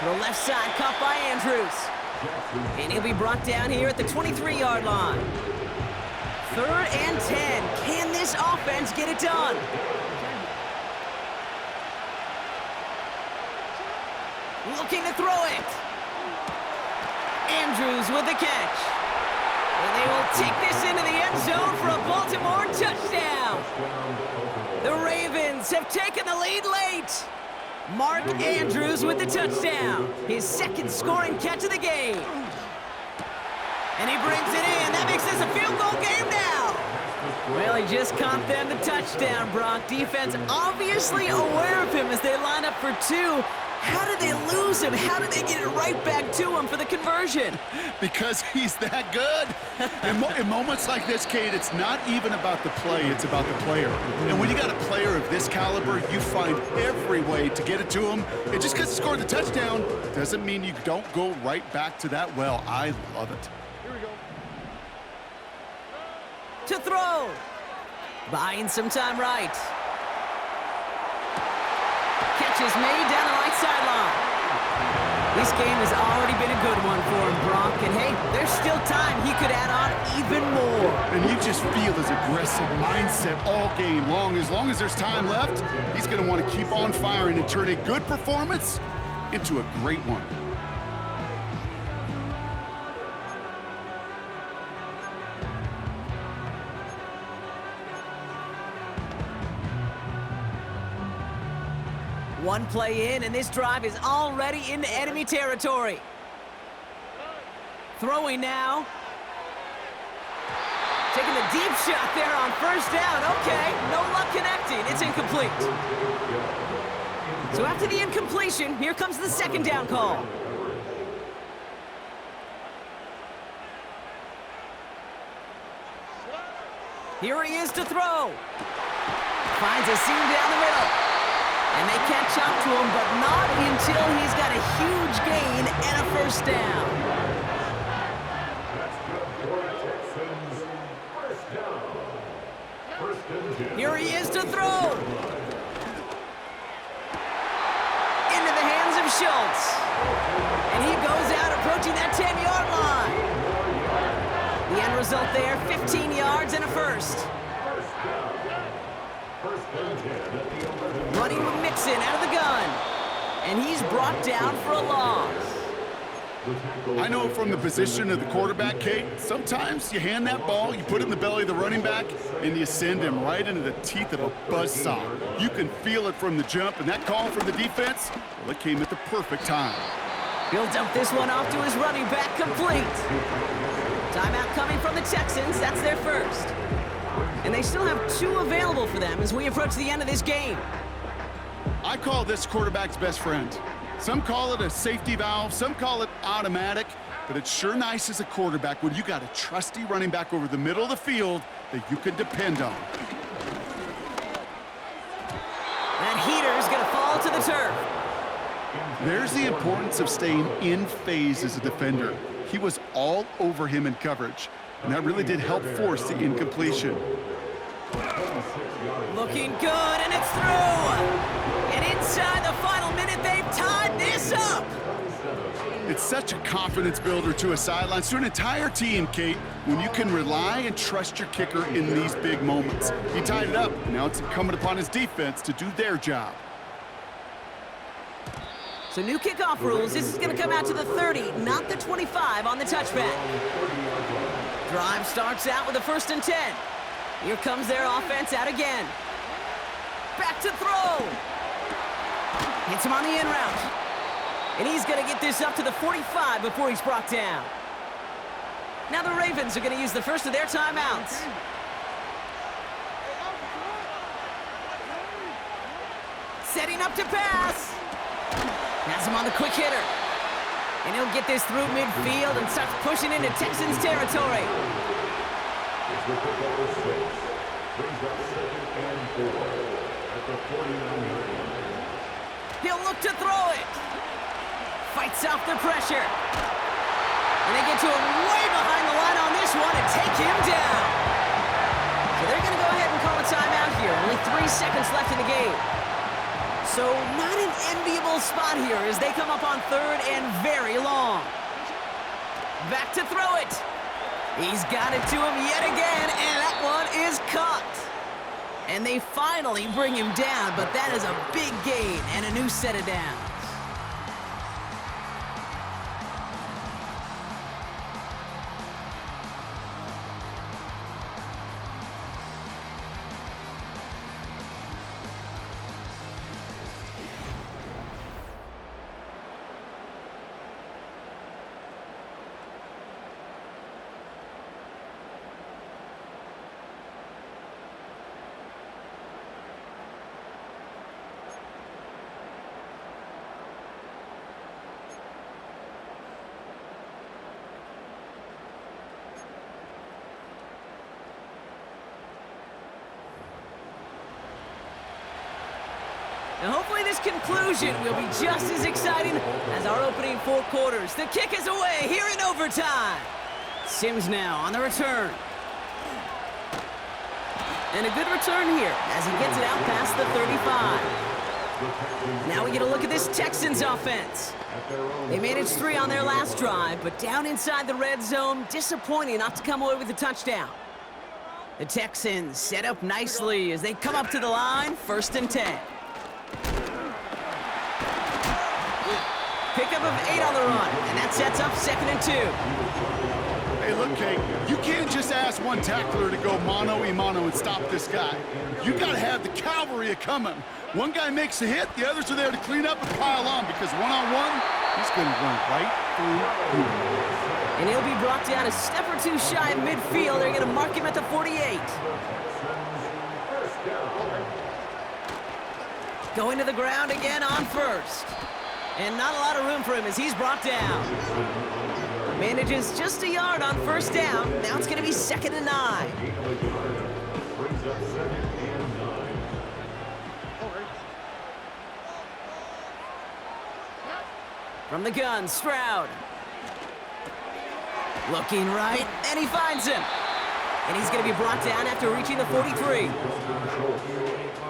The left side caught by Andrews. And he'll be brought down here at the 23-yard line. 3rd and 10. Can this offense get it done? Looking to throw it. Andrews with the catch. And they will take this into the end zone for a Baltimore touchdown. The Ravens have taken the lead late. Mark Andrews with the touchdown. His 2nd scoring catch of the game. And he brings it in. That makes this a field goal game now. Well, he just caught them the touchdown, Brock. Defense obviously aware of him as they line up for 2. How did they lose him? How did they get it right back to him for the conversion? Because he's that good. In moments like this, Kate, it's not even about the play, it's about the player. And when you got a player of this caliber, you find every way to get it to him. And just because he scored the touchdown doesn't mean you don't go right back to that well. I love it. Here we go. To throw. Buying some time right. Catch is made down the right sideline. This game has already been a good one for him, Brock. And hey, there's still time he could add on even more. And you just feel his aggressive mindset all game long. As long as there's time left, he's going to want to keep on firing and turn a good performance into a great one. One play in, and this drive is already into enemy territory. Throwing now. Taking a deep shot there on 1st down. Okay, no luck connecting. It's incomplete. So after the incompletion, here comes the 2nd down call. Here he is to throw. Finds a seam down the middle. And they catch up to him, but not until he's got a huge gain and a 1st down. Texans, 1st down. 1st and 10. Here he is to throw. Into the hands of Schultz. And he goes out approaching that 10-yard line. The end result there, 15 yards and a 1st. Running with Mixon out of the gun. And he's brought down for a loss. I know from the position of the quarterback, Kate, sometimes you hand that ball, you put it in the belly of the running back, and you send him right into the teeth of a buzzsaw. You can feel it from the jump, and that call from the defense, well, it came at the perfect time. He'll dump this one off to his running back, complete. Timeout coming from the Texans. That's their 1st. And they still have 2 available for them as we approach the end of this game. I call this quarterback's best friend. Some call it a safety valve, some call it automatic, but it's sure nice as a quarterback when you got a trusty running back over the middle of the field that you can depend on. That heater's going to fall to the turf. There's the importance of staying in phase as a defender. He was all over him in coverage. and that really did help force the incompletion. Looking good, and it's through. And inside the final minute, they've tied this up. It's such a confidence builder to a sideline, to an entire team, Kate, when you can rely and trust your kicker in these big moments. He tied it up, and now it's incumbent upon his defense to do their job. So new kickoff rules. This is going to come out to the 30, not the 25 on the touchback. Drive starts out with a 1st and 10. Here comes their offense out again. Back to throw. Hits him on the in route. And he's going to get this up to the 45 before he's brought down. Now the Ravens are going to use the first of their timeouts. Setting up to pass. Has him on the quick hitter. And he'll get this through midfield and starts pushing into Texans territory. He'll look to throw it. Fights off the pressure. And they get to him way behind the line on this one and take him down. So they're going to go ahead and call a timeout here. Only 3 seconds left in the game. So not an enviable spot here as they come up on 3rd and very long. Back to throw it. He's got it to him yet again, and that one is caught. And they finally bring him down, but that is a big gain and a new set of downs. Now hopefully this conclusion will be just as exciting as our opening 4 quarters. The kick is away here in overtime. Sims now on the return. And a good return here as he gets it out past the 35. Now we get a look at this Texans offense. They managed 3 on their last drive, but down inside the red zone, disappointing not to come away with a touchdown. The Texans set up nicely as they come up to the line, 1st and 10. Pickup of 8 on the run, and that sets up 2nd and 2. Hey, look, Kate, you can't just ask one tackler to go mano-a-mano and stop this guy. You got to have the cavalry coming. One guy makes a hit, the others are there to clean up and pile on, because one-on-one, he's going to run right through you. And he'll be brought down a step or 2 shy of midfield. They're going to mark him at the 48. Going to the ground again on 1st. And not a lot of room for him as he's brought down. Manages just a yard on 1st down. Now it's going to be 2nd and 9. From the gun, Stroud. Looking right, and he finds him. And he's going to be brought down after reaching the 43.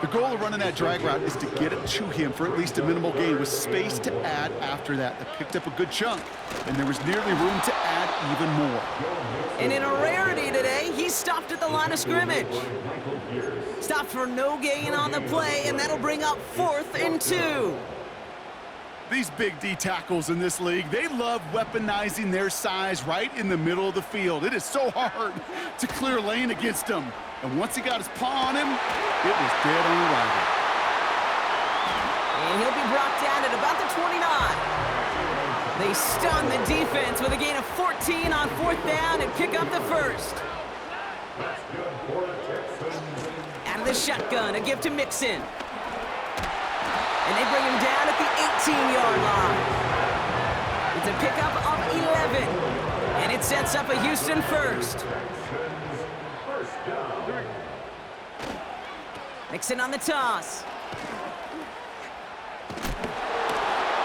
The goal of running that drag route is to get it to him for at least a minimal gain with space to add after that. They picked up a good chunk, and there was nearly room to add even more. And in a rarity today, he stopped at the line of scrimmage. Stopped for no gain on the play, and that'll bring up 4th and 2. These big D tackles in this league, they love weaponizing their size right in the middle of the field. It is so hard to clear lane against them. And once he got his paw on him, it was dead on arrival. And he'll be brought down at about the 29. They stun the defense with a gain of 14 on 4th down and pick up the 1st. Out of the shotgun, a give to Mixon. And they bring him down at the 18-yard line. It's a pickup of 11. And it sets up a Houston 1st. Mixon on the toss.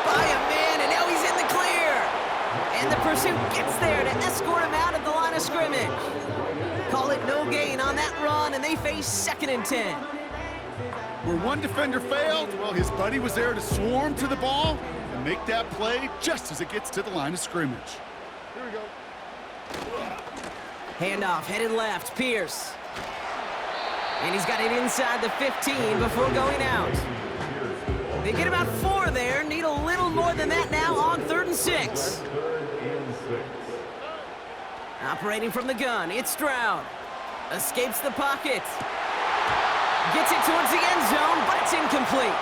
By a man, and now he's in the clear. And the pursuit gets there to escort him out at the line line of scrimmage. Call it no gain on that run, and they face 2nd and 10. Where one defender failed, well, his buddy was there to swarm to the ball and make that play just as it gets to the line of scrimmage. Here we go. Handoff, headed left, Pierce. And he's got it inside the 15 before going out. They get about 4 there, need a little more than that now on 3rd and 6. Operating from the gun, it's Stroud. Escapes the pocket. Gets it towards the end zone, but it's incomplete.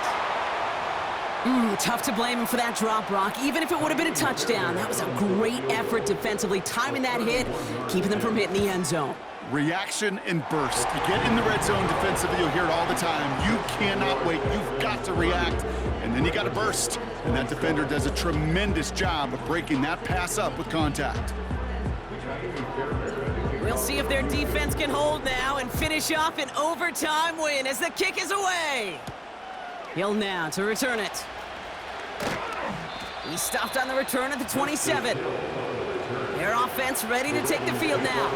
Tough to blame him for that drop, Brock. Even if it would have been a touchdown, that was a great effort defensively, timing that hit, keeping them from hitting the end zone. Reaction and burst. You get in the red zone defensively, you'll hear it all the time. You cannot wait. You've got to react, and then you got to burst. And that defender does a tremendous job of breaking that pass up with contact. We'll see if their defense can hold now and finish off an overtime win as the kick is away. Hill now to return it. He stopped on the return at the 27. Their offense ready to take the field now.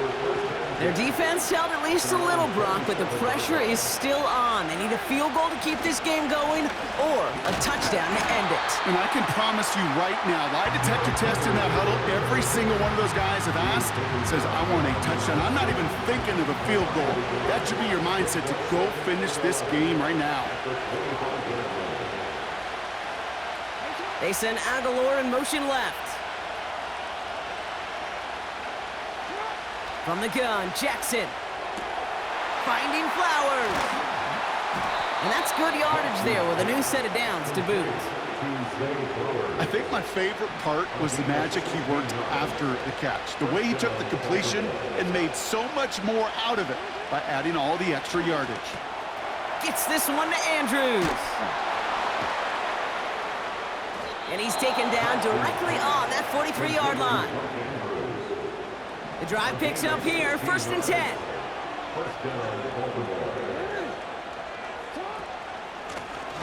Their defense held at least a little, Brock, but the pressure is still on. They need a field goal to keep this game going or a touchdown to end it. And I can promise you right now, lie detector test in that huddle, every single one of those guys have asked says, I want a touchdown. I'm not even thinking of a field goal. That should be your mindset to go finish this game right now. They send Aguilar in motion left. From the gun, Jackson. Finding Flowers. And that's good yardage there with a new set of downs to boot. I think my favorite part was the magic he worked after the catch. The way he took the completion and made so much more out of it by adding all the extra yardage. Gets this one to Andrews. And he's taken down directly on that 43-yard line. The drive picks up here, 1st and 10.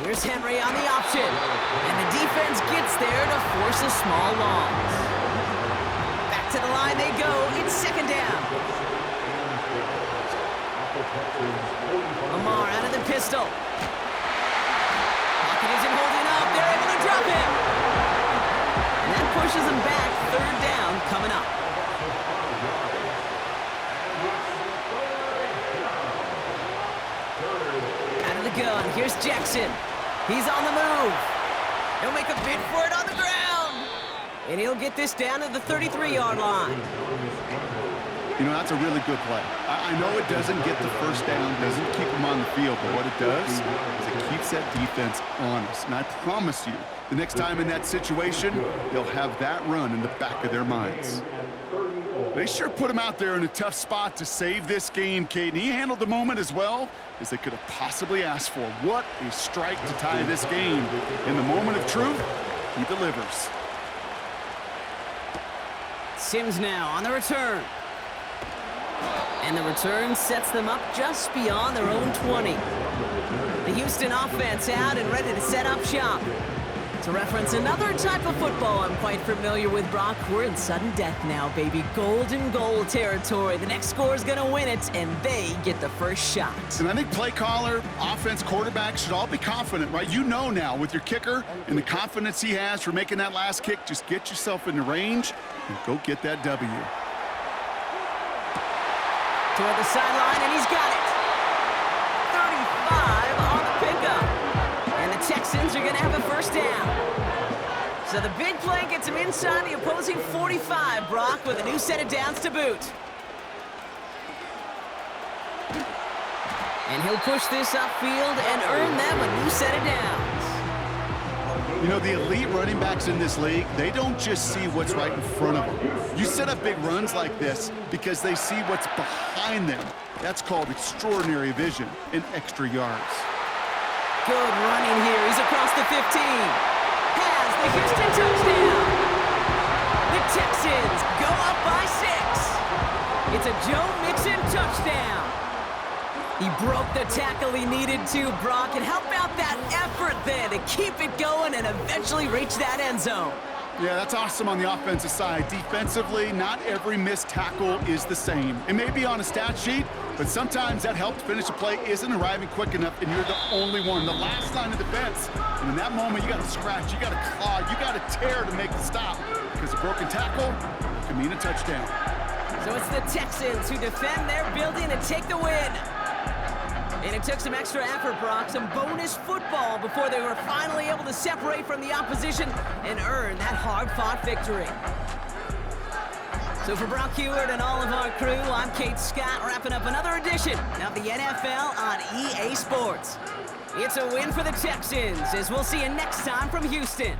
Here's Henry on the option. And the defense gets there to force a small loss. Back to the line they go. It's 2nd down. Lamar out of the pistol. Pocket isn't holding up. They're able to drop him. And that pushes them back. 3rd down coming up. Out of the gun. Here's Jackson. He's on the move. He'll make a bid for it on the ground. And he'll get this down to the 33-yard line. You know, that's a really good play. I know it doesn't get the 1st down, doesn't keep them on the field, but what it does is it keeps that defense honest. And I promise you, the next time in that situation, they'll have that run in the back of their minds. They sure put him out there in a tough spot to save this game, Kate. And he handled the moment as well as they could have possibly asked for. What a strike to tie this game. In the moment of truth, he delivers. Sims now on the return. And the return sets them up just beyond their own 20. The Houston offense out and ready to set up shop. To reference another type of football I'm quite familiar with, Brock, we're in sudden death now, baby. Golden goal territory. The next score is going to win it, and they get the first shot. And I think play caller, offense, quarterback should all be confident, right? You know now with your kicker and the confidence he has for making that last kick, just get yourself in the range and go get that W. Toward the sideline, and he's got it. 35 on the pickup. And the Texans are going to have a 1st down. So the big play gets him inside the opposing 45, Brock, with a new set of downs to boot. And he'll push this upfield and earn them a new set of downs. You know, the elite running backs in this league, they don't just see what's right in front of them. You set up big runs like this because they see what's behind them. That's called extraordinary vision and extra yards. Good running here. He's across the 15. Has the Houston touchdown. The Texans go up by 6. It's a Joe Mixon touchdown. He broke the tackle he needed to, Brock, and help out that effort then to keep it going and eventually reach that end zone. Yeah, that's awesome on the offensive side. Defensively, not every missed tackle is the same. It may be on a stat sheet, but sometimes that help to finish a play isn't arriving quick enough, and you're the only one, the last line of defense. And in that moment, you got to scratch, you got to claw, you got to tear to make the stop, because a broken tackle can mean a touchdown. So it's the Texans who defend their building and take the win. And it took some extra effort, Brock, some bonus football before they were finally able to separate from the opposition and earn that hard-fought victory. So for Brock Heward and all of our crew, I'm Kate Scott, wrapping up another edition of the NFL on EA Sports. It's a win for the Texans, as we'll see you next time from Houston.